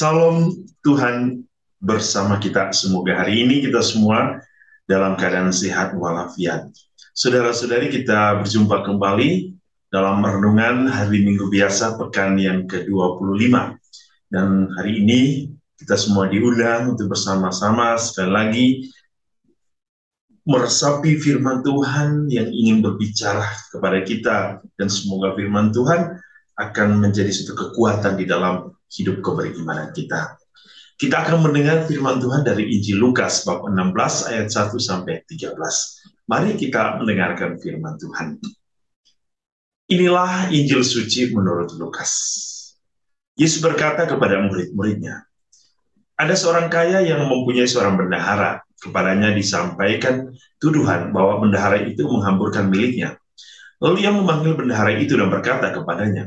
Salam Tuhan bersama kita. Semoga hari ini kita semua dalam keadaan sehat walafiat. Saudara-saudari, kita berjumpa kembali dalam renungan hari Minggu biasa pekan yang ke-25. Dan hari ini kita semua diundang untuk bersama-sama sekali lagi meresapi firman Tuhan yang ingin berbicara kepada kita. Dan semoga firman Tuhan akan menjadi suatu kekuatan di dalam hidup keberimanan kita. Kita akan mendengar firman Tuhan dari Injil Lukas bab 16 ayat 1 sampai 13. Mari kita mendengarkan firman Tuhan. Inilah Injil suci menurut Lukas. Yesus berkata kepada murid-muridnya, ada seorang kaya yang mempunyai seorang bendahara. Kepadanya disampaikan tuduhan bahwa bendahara itu menghamburkan miliknya. Lalu ia memanggil bendahara itu dan berkata kepadanya,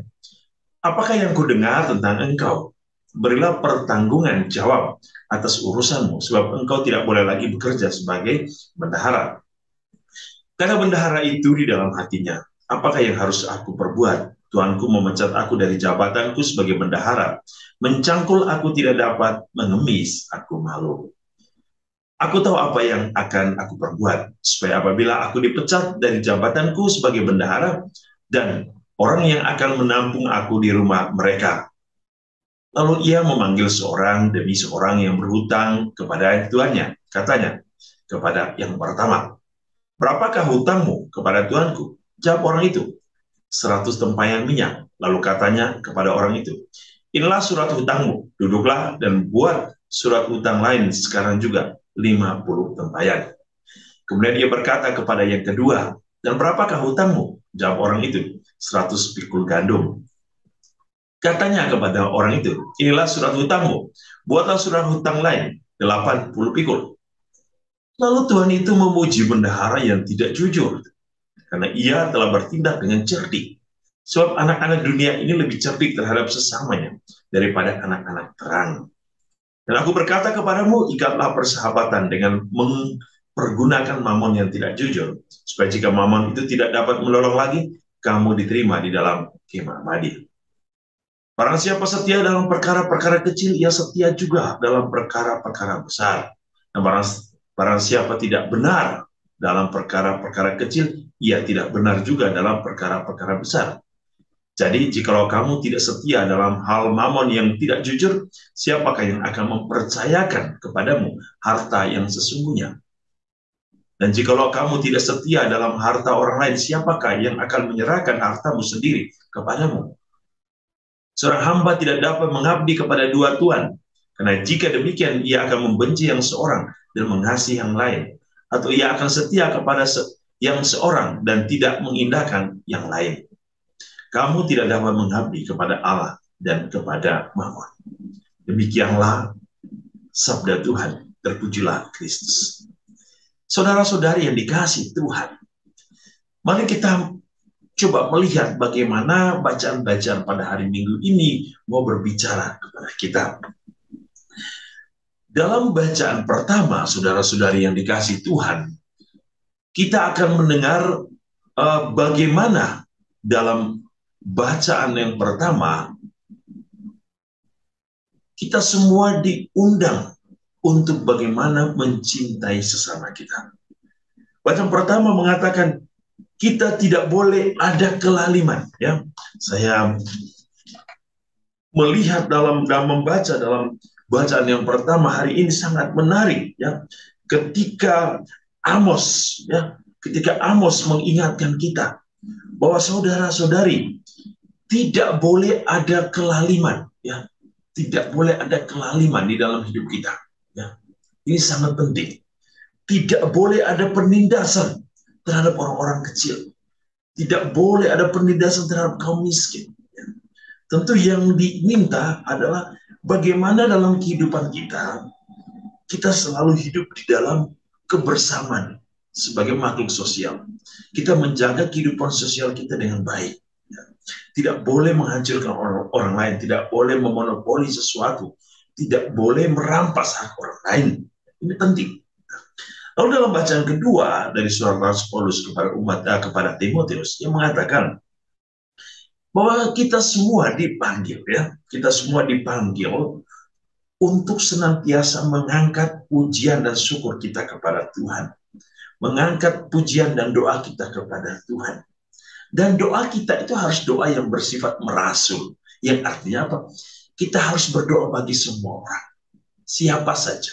apakah yang kudengar tentang engkau? Berilah pertanggungan jawab atas urusanmu, sebab engkau tidak boleh lagi bekerja sebagai bendahara. Karena bendahara itu di dalam hatinya, apakah yang harus aku perbuat? Tuanku memecat aku dari jabatanku sebagai bendahara. Mencangkul aku tidak dapat, mengemis aku malu. Aku tahu apa yang akan aku perbuat, supaya apabila aku dipecat dari jabatanku sebagai bendahara, dan orang yang akan menampung aku di rumah mereka. Lalu ia memanggil seorang demi seorang yang berhutang kepada tuannya. Katanya kepada yang pertama, berapakah hutangmu kepada tuanku? Jawab orang itu, 100 tempayan minyak. Lalu katanya kepada orang itu, inilah surat hutangmu, duduklah dan buat surat hutang lain sekarang juga, 50 tempayan. Kemudian ia berkata kepada yang kedua, dan berapakah hutangmu? Jawab orang itu, 100 pikul gandum. Katanya kepada orang itu, inilah surat hutangmu, buatlah surat hutang lain, 80 pikul. Lalu Tuhan itu memuji bendahara yang tidak jujur, karena ia telah bertindak dengan cerdik. Sebab anak-anak dunia ini lebih cerdik terhadap sesamanya daripada anak-anak terang. Dan aku berkata kepadamu, ikatlah persahabatan dengan mempergunakan mamon yang tidak jujur, supaya jika mamon itu tidak dapat menolong lagi, kamu diterima di dalam kemah Madi. Barang siapa setia dalam perkara-perkara kecil, ia setia juga dalam perkara-perkara besar. Dan barang siapa tidak benar dalam perkara-perkara kecil, ia tidak benar juga dalam perkara-perkara besar. Jadi, jikalau kamu tidak setia dalam hal mamon yang tidak jujur, siapakah yang akan mempercayakan kepadamu harta yang sesungguhnya? Dan jikalau kamu tidak setia dalam harta orang lain, siapakah yang akan menyerahkan hartamu sendiri kepadamu? Seorang hamba tidak dapat mengabdi kepada dua tuan, karena jika demikian ia akan membenci yang seorang dan mengasihi yang lain, atau ia akan setia kepada yang seorang dan tidak mengindahkan yang lain. Kamu tidak dapat mengabdi kepada Allah dan kepada mamon. Demikianlah sabda Tuhan, terpujilah Kristus. Saudara-saudari yang dikasihi Tuhan, mari kita coba melihat bagaimana bacaan-bacaan pada hari Minggu ini mau berbicara kepada kita. Dalam bacaan pertama, saudara-saudari yang dikasihi Tuhan, kita akan mendengar bagaimana dalam bacaan yang pertama, kita semua diundang untuk bagaimana mencintai sesama kita. Bacaan pertama mengatakan, kita tidak boleh ada kelaliman. Ya, saya melihat dalam membaca dalam bacaan yang pertama hari ini sangat menarik. Ya, ketika Amos mengingatkan kita bahwa saudara-saudari tidak boleh ada kelaliman, ya, tidak boleh ada kelaliman di dalam hidup kita. Ya, ini sangat penting. Tidak boleh ada penindasan terhadap orang-orang kecil. Tidak boleh ada penindasan terhadap kaum miskin. Ya. Tentu yang diminta adalah bagaimana dalam kehidupan kita selalu hidup di dalam kebersamaan sebagai makhluk sosial. Kita menjaga kehidupan sosial kita dengan baik. Tidak boleh menghancurkan orang lain, tidak boleh memonopoli sesuatu, tidak boleh merampas hak orang lain. Ini penting. Lalu dalam bacaan kedua dari surat Rasul Paulus kepada Timotius, yang mengatakan bahwa kita semua dipanggil, ya, kita semua dipanggil untuk senantiasa mengangkat pujian dan syukur kita kepada Tuhan. Mengangkat pujian dan doa kita kepada Tuhan. Dan doa kita itu harus doa yang bersifat merasul. Yang artinya apa? Kita harus berdoa bagi semua orang. Siapa saja.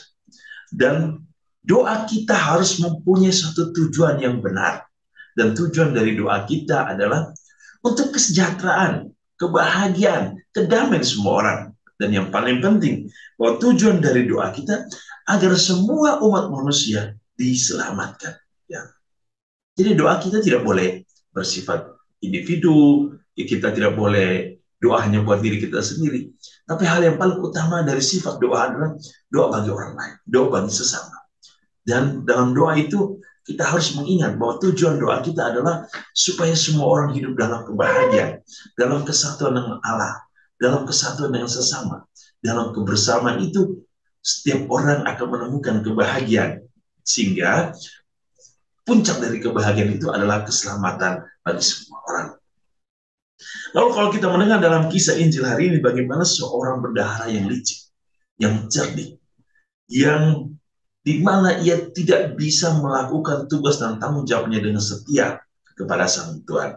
Dan doa kita harus mempunyai satu tujuan yang benar. Dan tujuan dari doa kita adalah untuk kesejahteraan, kebahagiaan, kedamaian semua orang. Dan yang paling penting, bahwa tujuan dari doa kita agar semua umat manusia diselamatkan. Ya. Jadi doa kita tidak boleh bersifat individu, kita tidak boleh doa hanya buat diri kita sendiri. Tapi hal yang paling utama dari sifat doa adalah doa bagi orang lain, doa bagi sesama. Dan dalam doa itu kita harus mengingat bahwa tujuan doa kita adalah supaya semua orang hidup dalam kebahagiaan, dalam kesatuan dengan Allah, dalam kesatuan dengan sesama. Dalam kebersamaan itu, setiap orang akan menemukan kebahagiaan. Sehingga puncak dari kebahagiaan itu adalah keselamatan bagi semua orang. Lalu kalau kita mendengar dalam kisah Injil hari ini, bagaimana seorang bendahara yang licik, yang cerdik, yang di mana ia tidak bisa melakukan tugas dan tanggung jawabnya dengan setia kepada Sang Tuhan.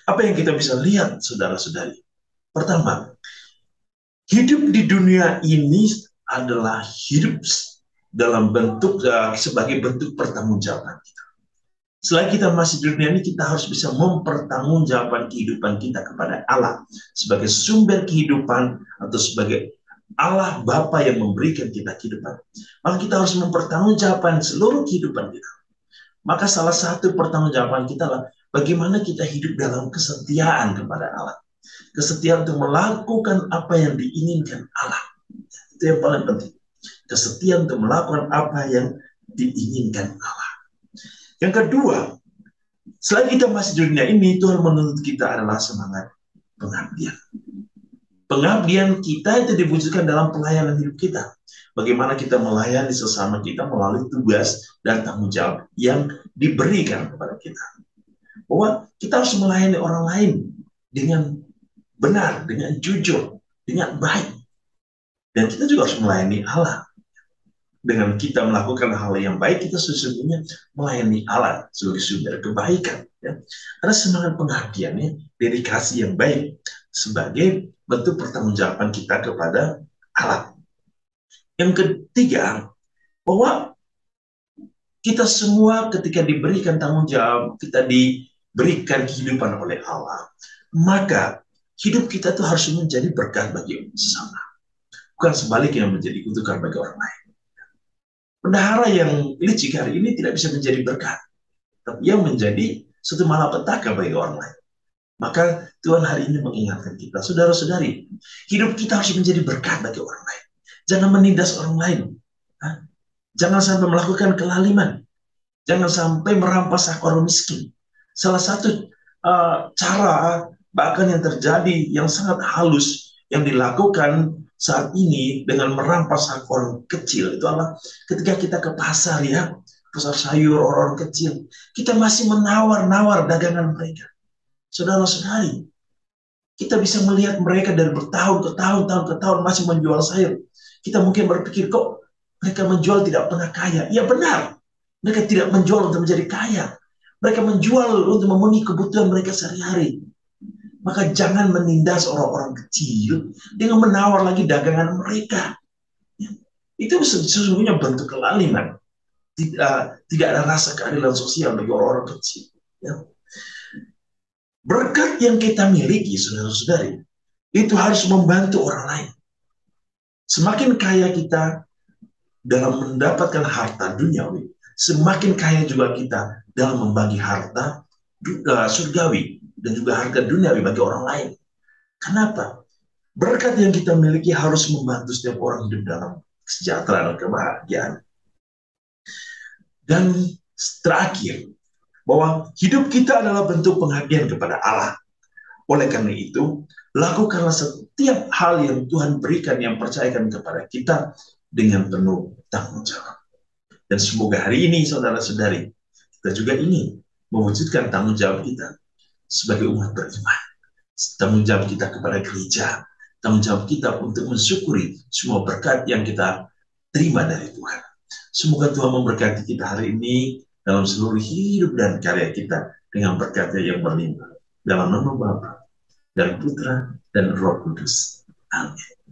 Apa yang kita bisa lihat, saudara-saudari? Pertama, hidup di dunia ini adalah hidup dalam bentuk sebagai bentuk pertanggungjawaban kita. Selagi kita masih di dunia ini, kita harus bisa mempertanggungjawabkan kehidupan kita kepada Allah sebagai sumber kehidupan atau sebagai Allah Bapa yang memberikan kita kehidupan. Maka kita harus mempertanggungjawabkan seluruh kehidupan kita. Maka salah satu pertanggungjawaban kita adalah bagaimana kita hidup dalam kesetiaan kepada Allah. Kesetiaan untuk melakukan apa yang diinginkan Allah. Itu yang paling penting. Kesetiaan untuk melakukan apa yang diinginkan Allah. Yang kedua, selagi kita masih di dunia ini, Tuhan menuntut kita adalah semangat pengabdian. Pengabdian kita itu diwujudkan dalam pelayanan hidup kita. Bagaimana kita melayani sesama kita melalui tugas dan tanggung jawab yang diberikan kepada kita. Bahwa kita harus melayani orang lain dengan benar, dengan jujur, dengan baik. Dan kita juga harus melayani Allah. Dengan kita melakukan hal yang baik, kita sesungguhnya melayani Allah sebagai sumber kebaikan. Ya. Ada semangat pengabdiannya, dedikasi yang baik sebagai bentuk pertanggungjawaban kita kepada Allah. Yang ketiga, bahwa kita semua ketika diberikan tanggung jawab, kita diberikan kehidupan oleh Allah, maka hidup kita itu harus menjadi berkat bagi sesama. Bukan sebaliknya menjadi kutukan bagi orang lain. Bendahara yang licik hari ini tidak bisa menjadi berkat, tapi yang menjadi suatu malapetaka bagi orang lain. Maka Tuhan hari ini mengingatkan kita, saudara-saudari, hidup kita harus menjadi berkat bagi orang lain. Jangan menindas orang lain. Jangan sampai melakukan kelaliman. Jangan sampai merampas hak orang miskin. Salah satu cara bahkan yang terjadi yang sangat halus yang dilakukan saat ini dengan merampas hak orang kecil itu adalah ketika kita ke pasar, ya, pasar sayur orang kecil, kita masih menawar-nawar dagangan mereka. Saudara-saudari, kita bisa melihat mereka dari bertahun ke tahun masih menjual sayur. Kita mungkin berpikir, kok mereka menjual tidak pernah kaya? Ya benar, mereka tidak menjual untuk menjadi kaya. Mereka menjual untuk memenuhi kebutuhan mereka sehari-hari. Maka jangan menindas orang-orang kecil dengan menawar lagi dagangan mereka. Ya. Itu sesungguhnya bentuk kelaliman. Tidak ada rasa keadilan sosial bagi orang-orang kecil. Ya. Berkat yang kita miliki, saudara-saudari, itu harus membantu orang lain. Semakin kaya kita dalam mendapatkan harta duniawi, semakin kaya juga kita dalam membagi harta surgawi dan juga harta duniawi bagi orang lain. Kenapa? Berkat yang kita miliki harus membantu setiap orang hidup dalam kesejahteraan dan kebahagiaan. Dan terakhir, bahwa hidup kita adalah bentuk pengabdian kepada Allah. Oleh karena itu, lakukanlah setiap hal yang Tuhan berikan, yang percayakan kepada kita dengan penuh tanggung jawab. Dan semoga hari ini, saudara-saudari, kita juga ingin mewujudkan tanggung jawab kita sebagai umat beriman. Tanggung jawab kita kepada gereja, tanggung jawab kita untuk mensyukuri semua berkat yang kita terima dari Tuhan. Semoga Tuhan memberkati kita hari ini dalam seluruh hidup dan karya kita dengan berkat-Nya yang berlimpah. Dalam nama Bapa dan Putra dan Roh Kudus. Amin.